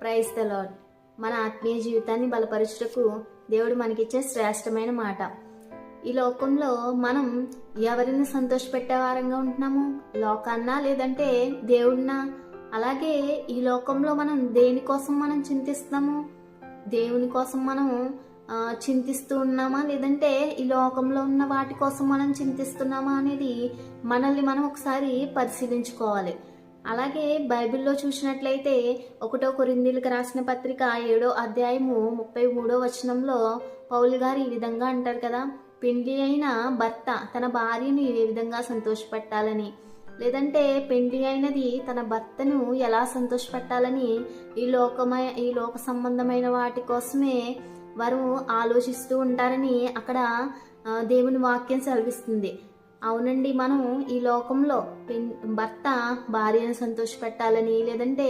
Praise the lord. మన ఆత్మీయ జీవితాన్ని బలపరచుటకు దేవుడు మనకిచ్చే శ్రేష్టమైన మాట. ఈ లోకంలో మనం ఎవరిని సంతోషపెట్టే వారంగా ఉంటున్నాము? లోకాన్నా లేదంటే దేవుడినా? అలాగే ఈ లోకంలో మనం దేనికోసం మనం చింతిస్తున్నాము? దేవుని కోసం మనం చింతిస్తూ ఉన్నామా, లేదంటే ఈ లోకంలో ఉన్న వాటి కోసం మనం చింతిస్తున్నామా అనేది మనల్ని మనం ఒకసారి పరిశీలించుకోవాలి. అలాగే బైబిల్లో చూసినట్లయితే 1 కొరింథీయులకు రాసిన పత్రిక 7వ అధ్యాయము 33వ వచనంలో పౌలు గారు ఈ విధంగా అంటారు కదా, పెండ్లి అయిన భర్త తన భార్యను ఏ విధంగా సంతోషపెట్టాలని, లేదంటే పెండ్లి అయినది తన భర్తను ఎలా సంతోషపెట్టాలని ఈ లోక సంబంధమైన వాటి కోసమే వారు ఆలోచిస్తూ ఉంటారని అక్కడ దేవుని వాక్యం సెలవిస్తుంది. అవునండి, మనం ఈ లోకంలో భర్త భార్యను సంతోషపెట్టాలని, లేదంటే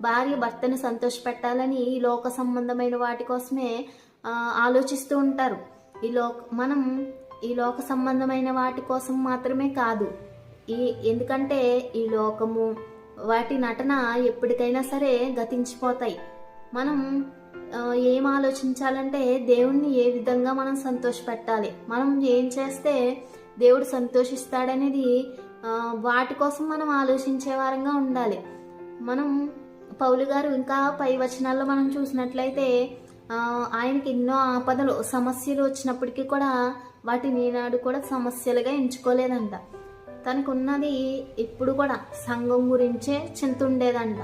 భార్య భర్తను సంతోషపెట్టాలని ఈ లోక సంబంధమైన వాటి కోసమే ఆలోచిస్తూ ఉంటారు. మనం ఈ లోక సంబంధమైన వాటి కోసం మాత్రమే కాదు, ఎందుకంటే ఈ లోకము వాటి నటన ఎప్పటికైనా సరే గతించిపోతాయి. మనం ఏం ఆలోచించాలంటే దేవుణ్ణి ఏ విధంగా మనం సంతోషపెట్టాలి, మనం ఏం చేస్తే దేవుడు సంతోషిస్తాడనేది వాటి కోసం మనం ఆలోచించే వారంగా ఉండాలి. మనం పౌలు గారు ఇంకా పై వచనాల్లో మనం చూసినట్లయితే ఆయనకి ఎన్నో ఆపదలు సమస్యలు వచ్చినప్పటికీ కూడా వాటిని ఈనాడు కూడా సమస్యలుగా ఎంచుకోలేదంట. తనకున్నది ఎప్పుడు కూడా సంఘం గురించే చింత ఉండేదంట.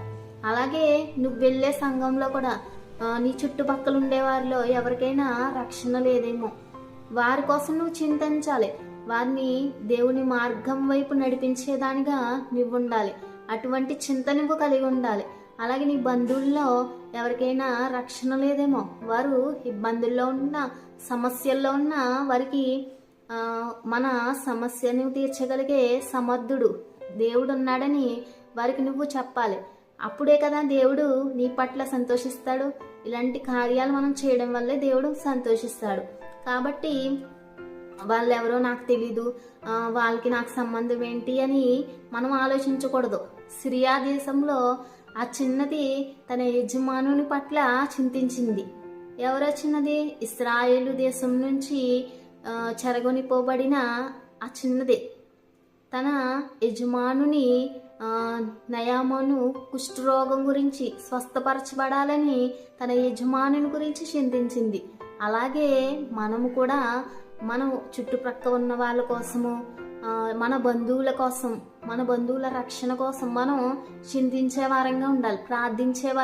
అలాగే నువ్వు వెళ్ళే సంఘంలో కూడా నీ చుట్టుపక్కల ఉండే వారిలో ఎవరికైనా రక్షణ లేదేమో, వారి కోసం నువ్వు చింతించాలి. వారిని దేవుని మార్గం వైపు నడిపించేదానిగా నువ్వు ఉండాలి. అటువంటి చింత నువ్వు కలిగి ఉండాలి. అలాగే నీ బంధువుల్లో ఎవరికైనా రక్షణ లేదేమో, వారు ఇబ్బందుల్లో ఉన్న సమస్యల్లో ఉన్న వారికి మన సమస్యను తీర్చగలిగే సమర్థుడు దేవుడు ఉన్నాడని వారికి నువ్వు చెప్పాలి. అప్పుడే కదా దేవుడు నీ పట్ల సంతోషిస్తాడు. ఇలాంటి కార్యాలు మనం చేయడం వల్లే దేవుడు సంతోషిస్తాడు. కాబట్టి వాళ్ళెవరో నాకు తెలీదు, వాళ్ళకి నాకు సంబంధం ఏంటి అని మనం ఆలోచించకూడదు. సిరియా దేశంలో ఆ చిన్నది తన యజమానుని పట్ల చింతించింది. ఎవరో చిన్నది? ఇశ్రాయేలు దేశం నుంచి చెరగొనిపోబడిన ఆ చిన్నది తన యజమానుని నయామను కుష్ఠరోగం గురించి స్వస్థపరచబడాలని తన యజమానుని గురించి చింతించింది. అలాగే మనము కూడా మనం చుట్టుప్రక్క ఉన్న వాళ్ళ కోసము, మన బంధువుల కోసం, మన బంధువుల రక్షణ కోసం మనం చింతించే వారంగా ఉండాలి, ప్రార్థించే